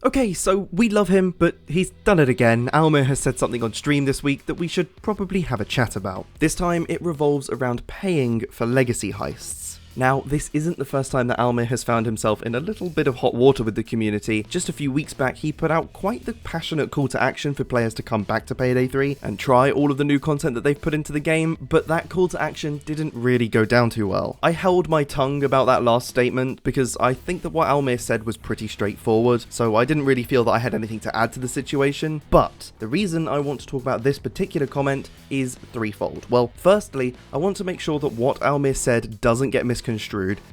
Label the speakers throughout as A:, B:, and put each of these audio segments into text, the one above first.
A: Okay, so we love him, but he's done it again. Almir has said something on stream this week that we should probably have a chat about. This time, it revolves around paying for legacy heists. Now, this isn't the first time that Almir has found himself in a little bit of hot water with the community. Just a few weeks back, he put out quite the passionate call to action for players to come back to Payday 3 and try all of the new content that they've put into the game, but that call to action didn't really go down too well. I held my tongue about that last statement because I think that what Almir said was pretty straightforward, so I didn't really feel that I had anything to add to the situation. But the reason I want to talk about this particular comment is threefold. Well, firstly, I want to make sure that what Almir said doesn't get misconstrued.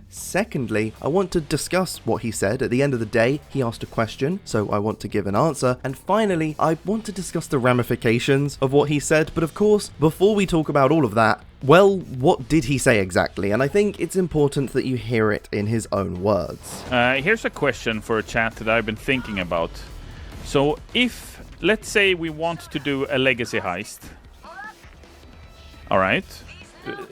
A: Secondly, I want to discuss what he said. At the end of the day, he asked a question, so I want to give an answer. And finally, I want to discuss the ramifications of what he said. But of course, before we talk about all of that, well, what did he say exactly? And I think it's important that you hear it in his own words.
B: Here's a question for a chat that I've been thinking about. So if, let's say we want to do a legacy heist. All right.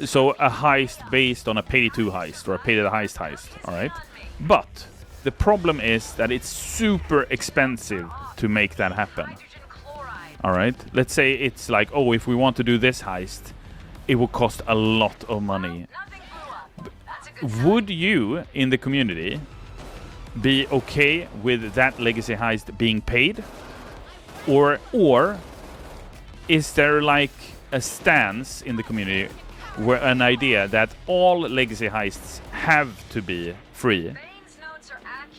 B: So a heist based on a Payday 2 heist or a Payday heist, all right? But the problem is that it's super expensive to make that happen, all right? Let's say it's like, oh, if we want to do this heist, it will cost a lot of money. Would you, in the community, be okay with that legacy heist being paid? Or is there like a stance in the community where an idea that all legacy heists have to be free,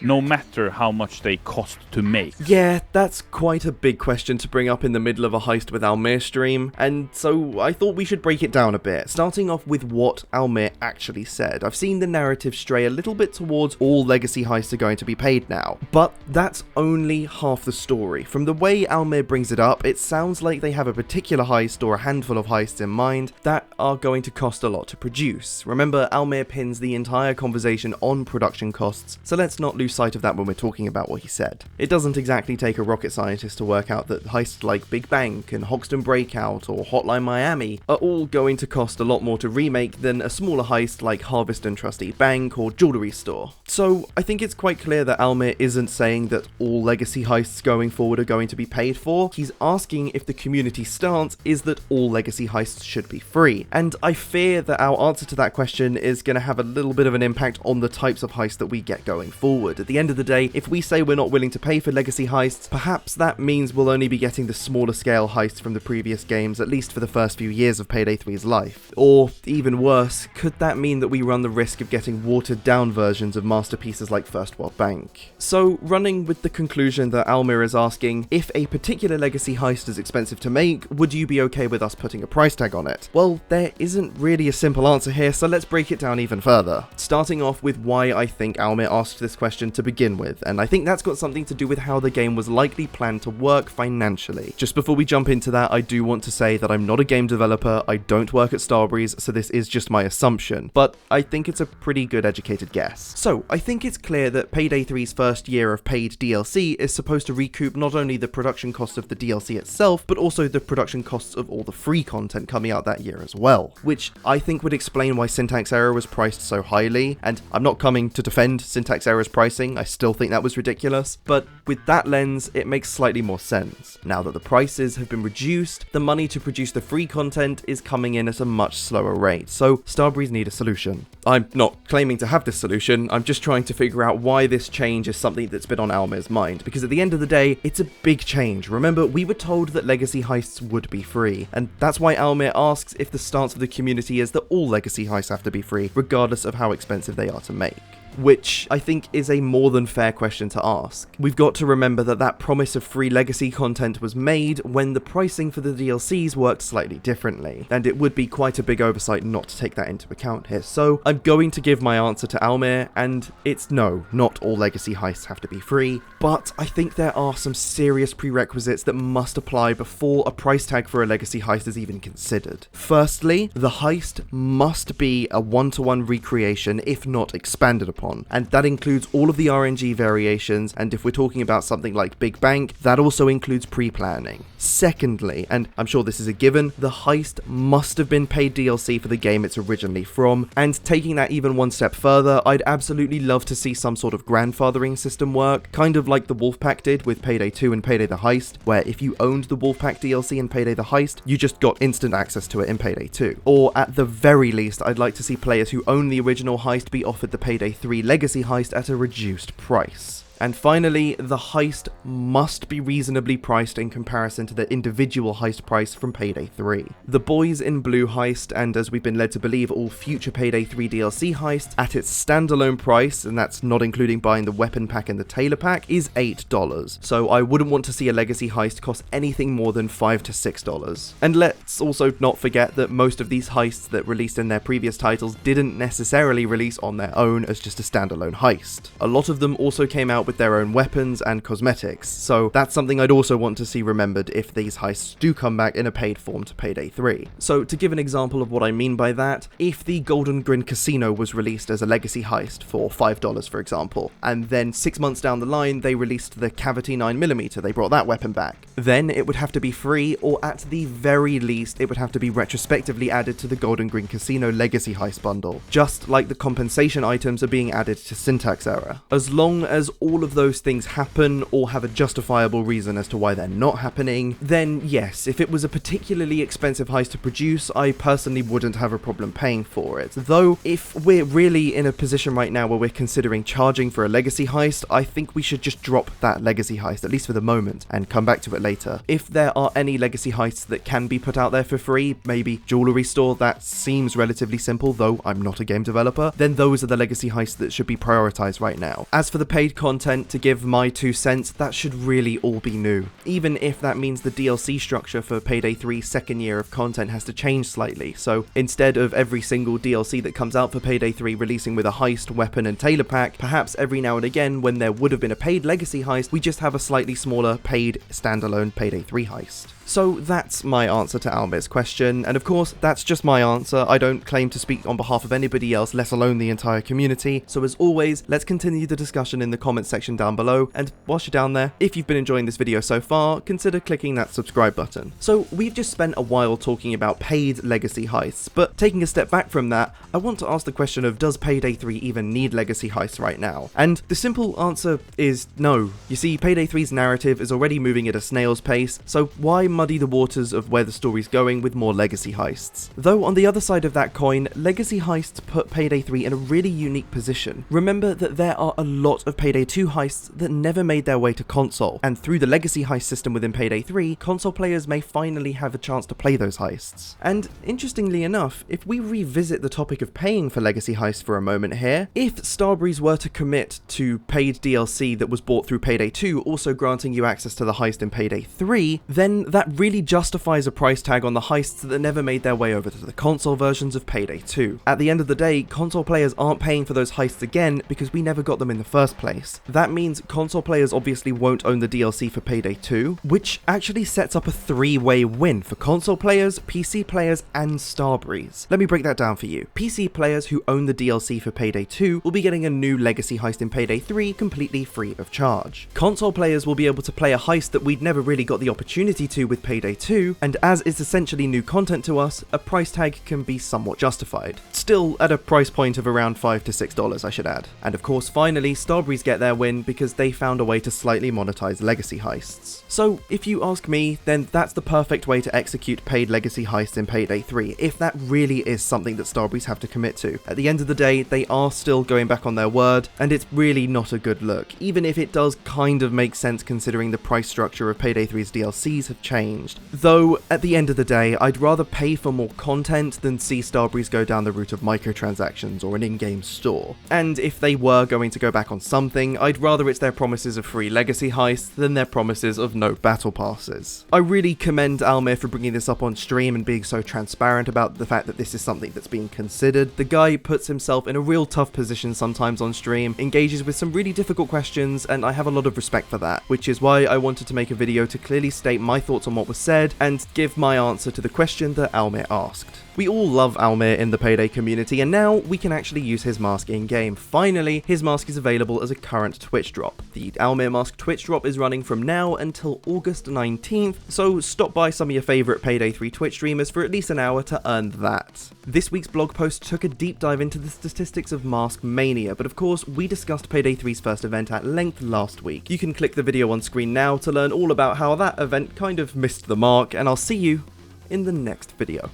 B: no matter how much they cost to make?
A: Yeah, that's quite a big question to bring up in the middle of a Heist with Almir stream, and so I thought we should break it down a bit, starting off with what Almir actually said. I've seen the narrative stray a little bit towards all legacy heists are going to be paid now, but that's only half the story. From the way Almir brings it up, it sounds like they have a particular heist or a handful of heists in mind that are going to cost a lot to produce. Remember, Almir pins the entire conversation on production costs, so let's not lose sight of that when we're talking about what he said. It doesn't exactly take a rocket scientist to work out that heists like Big Bank and Hoxton Breakout or Hotline Miami are all going to cost a lot more to remake than a smaller heist like Harvest and Trustee Bank or Jewelry Store. So I think it's quite clear that Almir isn't saying that all legacy heists going forward are going to be paid for. He's asking if the community stance is that all legacy heists should be free. And I fear that our answer to that question is going to have a little bit of an impact on the types of heists that we get going forward. At the end of the day, if we say we're not willing to pay for legacy heists, perhaps that means we'll only be getting the smaller scale heists from the previous games, at least for the first few years of Payday 3's life. Or, even worse, could that mean that we run the risk of getting watered down versions of masterpieces like First World Bank? So, running with the conclusion that Almir is asking, if a particular legacy heist is expensive to make, would you be okay with us putting a price tag on it? Well, there isn't really a simple answer here, so let's break it down even further. Starting off with why I think Almir asked this question to begin with, and I think that's got something to do with how the game was likely planned to work financially. Just before we jump into that, I do want to say that I'm not a game developer, I don't work at Starbreeze, so this is just my assumption, but I think it's a pretty good educated guess. So, I think it's clear that Payday 3's first year of paid DLC is supposed to recoup not only the production cost of the DLC itself, but also the production costs of all the free content coming out that year as well, which I think would explain why Syntax Error was priced so highly, and I'm not coming to defend Syntax Error's pricing, I still think that was ridiculous, but with that lens, it makes slightly more sense. Now that the prices have been reduced, the money to produce the free content is coming in at a much slower rate, so Starbreeze need a solution. I'm not claiming to have this solution, I'm just trying to figure out why this change is something that's been on Almir's mind, because at the end of the day, it's a big change. Remember, we were told that legacy heists would be free, and that's why Almir asks if the stance of the community is that all legacy heists have to be free, regardless of how expensive they are to make. Which I think is a more than fair question to ask. We've got to remember that that promise of free legacy content was made when the pricing for the DLCs worked slightly differently, and it would be quite a big oversight not to take that into account here. So I'm going to give my answer to Almir, and it's no, not all legacy heists have to be free, but I think there are some serious prerequisites that must apply before a price tag for a legacy heist is even considered. Firstly, the heist must be a one-to-one recreation, if not expanded upon. upon, and that includes all of the RNG variations, and if we're talking about something like Big Bank, that also includes pre-planning. Secondly, and I'm sure this is a given, the heist must have been paid DLC for the game it's originally from, and taking that even one step further, I'd absolutely love to see some sort of grandfathering system work, kind of like the Wolfpack did with Payday 2 and Payday the Heist, where if you owned the Wolfpack DLC in Payday the Heist, you just got instant access to it in Payday 2. Or at the very least, I'd like to see players who own the original heist be offered the Payday 3 Legacy Heist at a reduced price. And finally, the heist must be reasonably priced in comparison to the individual heist price from Payday 3. The Boys in Blue heist, and as we've been led to believe all future Payday 3 DLC heists, at its standalone price, and that's not including buying the weapon pack and the tailor pack, is $8. So I wouldn't want to see a Legacy heist cost anything more than $5 to $6. And let's also not forget that most of these heists that released in their previous titles didn't necessarily release on their own as just a standalone heist. A lot of them also came out with their own weapons and cosmetics, so that's something I'd also want to see remembered if these heists do come back in a paid form to Payday 3. So to give an example of what I mean by that, if the Golden Grin Casino was released as a Legacy heist for $5 for example, and then 6 months down the line they released the Cavity 9mm, they brought that weapon back, then it would have to be free, or at the very least it would have to be retrospectively added to the Golden Grin Casino Legacy heist bundle, just like the compensation items are being added to Syntax Error. As long as all of those things happen or have a justifiable reason as to why they're not happening, then yes, if it was a particularly expensive heist to produce, I personally wouldn't have a problem paying for it. Though, if we're really in a position right now where we're considering charging for a Legacy heist, I think we should just drop that Legacy heist, at least for the moment, and come back to it later. If there are any Legacy heists that can be put out there for free, maybe jewelry store, that seems relatively simple, though I'm not a game developer, then those are the Legacy heists that should be prioritized right now. As for the paid content, to give my 2 cents, that should really all be new. Even if that means the DLC structure for Payday 3's second year of content has to change slightly, so instead of every single DLC that comes out for Payday 3 releasing with a heist, weapon and tailor pack, perhaps every now and again when there would have been a paid Legacy heist, we just have a slightly smaller paid standalone Payday 3 heist. So that's my answer to Almir's question, and of course, that's just my answer. I don't claim to speak on behalf of anybody else, let alone the entire community. So as always, let's continue the discussion in the comments section down below, and whilst you're down there, if you've been enjoying this video so far, consider clicking that subscribe button. So we've just spent a while talking about paid Legacy heists, but taking a step back from that, I want to ask the question of, does Payday 3 even need Legacy heists right now? And the simple answer is no. You see, Payday 3's narrative is already moving at a snail's pace, so why muddy the waters of where the story's going with more Legacy heists? Though on the other side of that coin, Legacy heists put Payday 3 in a really unique position. Remember that there are a lot of Payday 2 heists that never made their way to console, and through the Legacy heist system within Payday 3, console players may finally have a chance to play those heists. And interestingly enough, if we revisit the topic of paying for Legacy heists for a moment here, if Starbreeze were to commit to paid DLC that was bought through Payday 2, also granting you access to the heist in Payday 3, then that really justifies a price tag on the heists that never made their way over to the console versions of Payday 2. At the end of the day, console players aren't paying for those heists again because we never got them in the first place. That means console players obviously won't own the DLC for Payday 2, which actually sets up a three-way win for console players, PC players, and Starbreeze. Let me break that down for you. PC players who own the DLC for Payday 2 will be getting a new Legacy heist in Payday 3 completely free of charge. Console players will be able to play a heist that we'd never really got the opportunity to with Payday 2, and as it's essentially new content to us, a price tag can be somewhat justified. Still at a price point of around $5 to $6, I should add. And of course, finally, Starbreeze get their win because they found a way to slightly monetize Legacy heists. So if you ask me, then that's the perfect way to execute paid Legacy heists in Payday 3, if that really is something that Starbreeze have to commit to. At the end of the day, they are still going back on their word, and it's really not a good look, even if it does kind of make sense considering the price structure of Payday 3's DLCs have changed. Though, at the end of the day, I'd rather pay for more content than see Starbreeze go down the route of microtransactions or an in-game store. And if they were going to go back on something, I'd rather it's their promises of free Legacy heists than their promises of no battle passes. I really commend Almir for bringing this up on stream and being so transparent about the fact that this is something that's being considered. The guy puts himself in a real tough position sometimes on stream, engages with some really difficult questions, and I have a lot of respect for that, which is why I wanted to make a video to clearly state my thoughts on what was said and give my answer to the question that Almir asked. We all love Almir in the Payday community, and now we can actually use his mask in-game. Finally, his mask is available as a current Twitch drop. The Almir mask Twitch drop is running from now until August 19th, so stop by some of your favourite Payday 3 Twitch streamers for at least an hour to earn that. This week's blog post took a deep dive into the statistics of Mask Mania, but of course we discussed Payday 3's first event at length last week. You can click the video on screen now to learn all about how that event kind of missed the mark, and I'll see you in the next video.